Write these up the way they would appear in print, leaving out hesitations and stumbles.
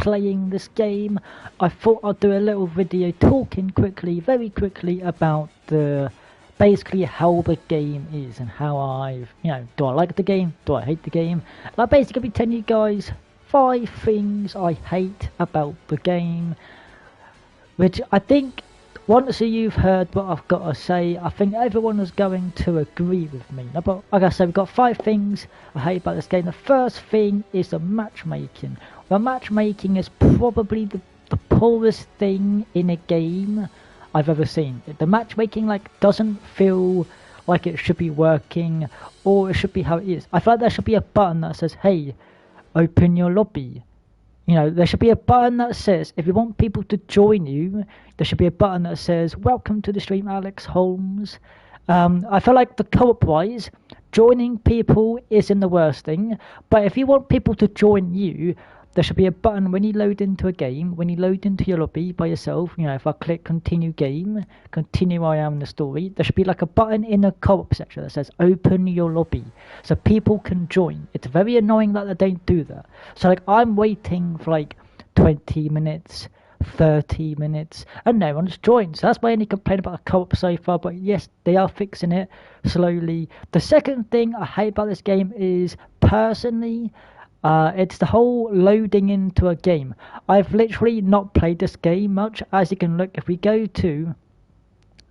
playing this game, I thought I'd do a little video talking very quickly about basically how the game is and how do I like the game, do I hate the game. And I'll basically be telling you guys 5 things I hate about the game, which I think once you've heard what I've got to say, I think everyone is going to agree with me. Now, but like I said, we've got 5 things I hate about this game. The first thing is the matchmaking. The matchmaking is probably the poorest thing in a game I've ever seen. The matchmaking doesn't feel like it should be working, or it should be how it is. I feel like there should be a button that says, "Hey, open your lobby." There should be a button that says, if you want people to join you, there should be a button that says, "Welcome to the stream, Alex Holmes." I feel like the co-op wise, joining people isn't the worst thing, but if you want people to join you, there should be a button when you load into a game, when you load into your lobby by yourself, if I click continue game, continue I am in the story, there should be a button in the co-op section that says open your lobby, so people can join. It's very annoying that they don't do that. So I'm waiting for 20 minutes, 30 minutes, and no one's joined. So that's my only complaint about the co-op so far, but yes, they are fixing it slowly. The second thing I hate about this game is, personally, it's the whole loading into a game. I've literally not played this game much. As you can look, if we go to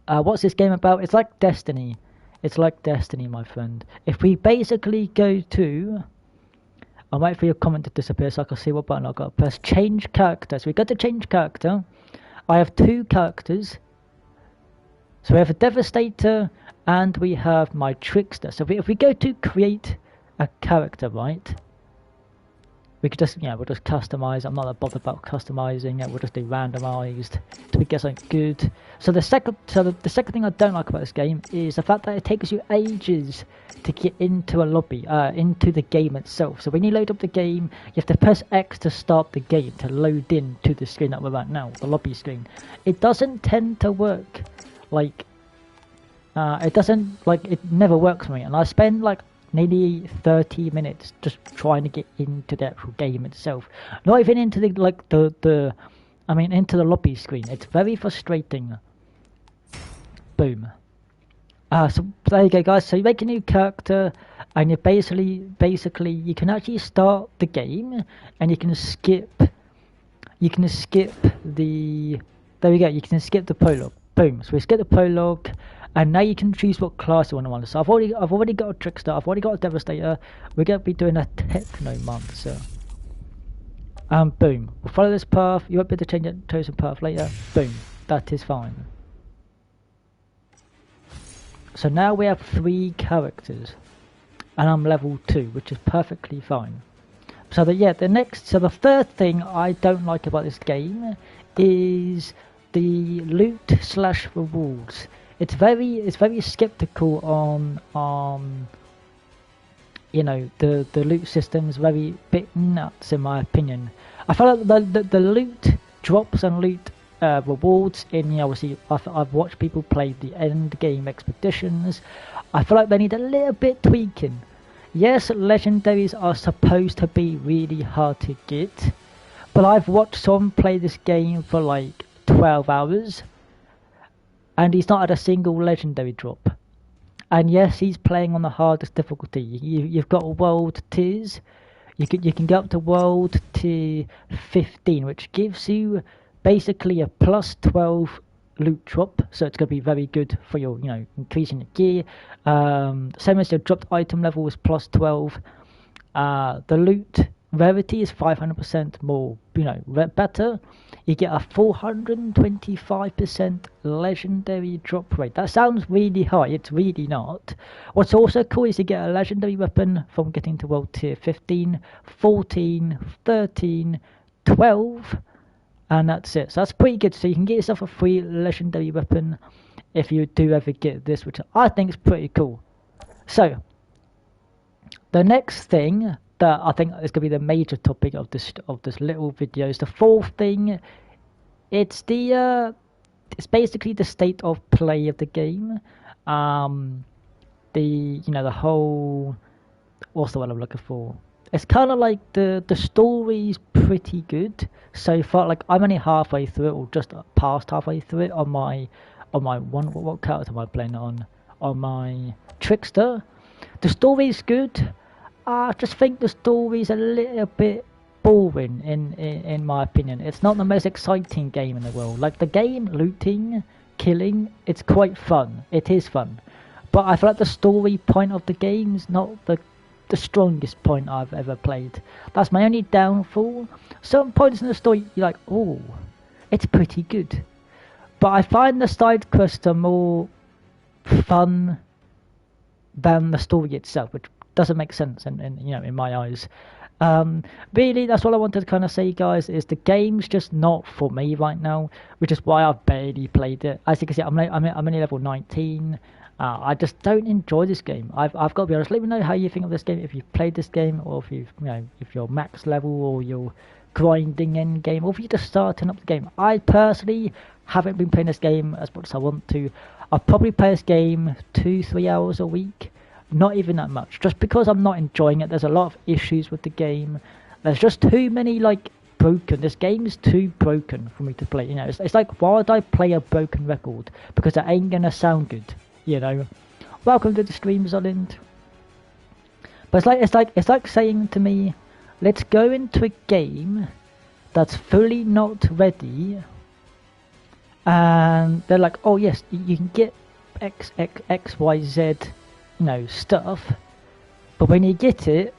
what's this game about? It's like Destiny. It's like Destiny, my friend. If we basically go to, I'll wait for your comment to disappear so I can see what button I've got to press. Change character. So we go to change character. I have 2 characters. So we have a Devastator and we have my Trickster. So if we go to create a character, right? We could just, we'll just customize. I'm not that bothered about customizing it. We'll just do randomized till we get something good. So the second thing I don't like about this game is the fact that it takes you ages to get into a lobby, into the game itself. So when you load up the game, you have to press X to start the game, to load into the screen that we're at now, the lobby screen. It doesn't tend to work. It never works for me. And I spend nearly 30 minutes just trying to get into the actual game itself, not even into the into the lobby screen. It's very frustrating. Boom. So there you go, guys. So you make a new character and you basically you can actually start the game and you can skip the, there we go, you can skip the prologue. Boom. So we skip the prologue. And now you can choose what class you want to run. So I've already got a Trickster, I've already got a Devastator. We're going to be doing a Technomancer. And boom. We'll follow this path. You won't be able to change the chosen path later. Boom. That is fine. So now we have 3 characters. And I'm level 2, which is perfectly fine. So the third thing I don't like about this game is the loot/rewards. It's very skeptical on the loot system is very bit nuts in my opinion. I feel like the loot drops and loot rewards in, obviously I've watched people play the end game expeditions. I feel like they need a little bit tweaking. Yes, legendaries are supposed to be really hard to get, but I've watched someone play this game for 12 hours. And he's not had a single legendary drop. And yes, he's playing on the hardest difficulty. You've got world tiers. You can go up to world tier 15, which gives you basically a plus 12 loot drop. So it's going to be very good for your, increasing your gear. Same as your dropped item level is plus 12. The loot rarity is 500% more, better. You get a 425% legendary drop rate. That sounds really high, it's really not. What's also cool is you get a legendary weapon from getting to world tier 15, 14, 13, 12, and that's it. So that's pretty good. So you can get yourself a free legendary weapon if you do ever get this, which I think is pretty cool. So, the next thing that I think is going to be the major topic of this little video is the 4th thing. It's basically the state of play of the game. The whole, what's the word I'm looking for? it's kind of like the story's pretty good so far. Like I'm only halfway through it, or just past halfway through it on my one. What character am I playing on my trickster? The story's good. I just think the story's a little bit boring in my opinion. It's not the most exciting game in the world. Like the game, looting, killing, it's quite fun. It is fun. But I feel like the story point of the game's not the strongest point I've ever played. That's my only downfall. Certain points in the story, you're like, oh, it's pretty good. But I find the side quests are more fun than the story itself, which doesn't make sense in my eyes. Really, that's all I wanted to kind of say, guys. Is the game's just not for me right now, which is why I've barely played it. As you can see, I'm only level 19. I just don't enjoy this game. I've got to be honest. Let me know how you think of this game. If you've played this game, or if if you're max level, or you're grinding in game, or if you're just starting up the game. I personally haven't been playing this game as much as I want to. I probably play this game 2-3 hours a week. Not even that much. Just because I'm not enjoying it. There's a lot of issues with the game. There's just too many broken. This game is too broken for me to play. It's like, why would I play a broken record? Because it ain't gonna sound good. Welcome to the stream, Zolind. But it's like saying to me, let's go into a game that's fully not ready, and they're like, oh yes, you can get XYZ, stuff, but when you get it,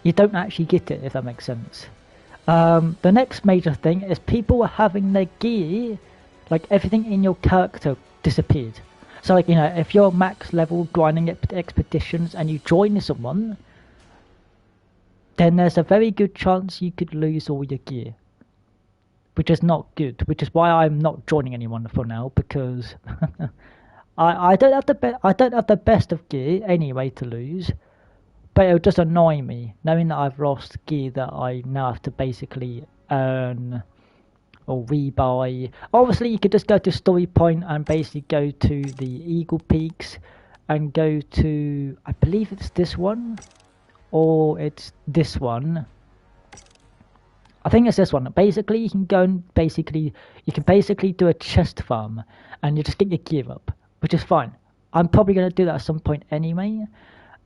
you don't actually get it, if that makes sense. The next major thing is people are having their gear, like everything in your character disappeared. So if you're max level grinding expeditions and you join someone, then there's a very good chance you could lose all your gear, which is not good. Which is why I'm not joining anyone for now, because I don't have the best of gear anyway to lose, but it'll just annoy me knowing that I've lost gear that I now have to basically earn or rebuy. Obviously, you could just go to Story Point and basically go to the Eagle Peaks and go to, I believe it's this one, or it's this one. I think it's this one. Basically, you can go and you can basically do a chest farm and you just get your gear up, which is fine. I'm probably going to do that at some point anyway.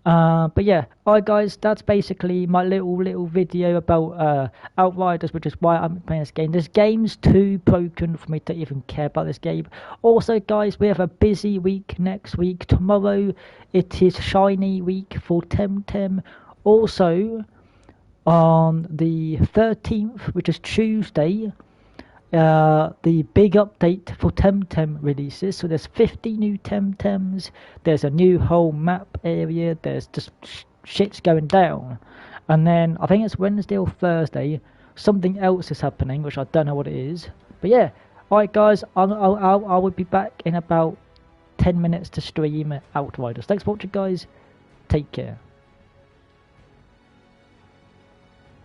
But yeah, alright guys, that's basically my little video about Outriders, which is why I'm playing this game. This game's too broken for me to even care about this game. Also guys, we have a busy week next week. Tomorrow it is shiny week for Temtem. Also on the 13th, which is Tuesday, the big update for Temtem releases. So there's 50 new Temtems, there's a new whole map area, there's just shit's going down. And then I think it's Wednesday or Thursday, something else is happening, which I don't know what it is. But yeah, alright guys, I will be back in about 10 minutes to stream Outriders. Thanks for watching guys, take care.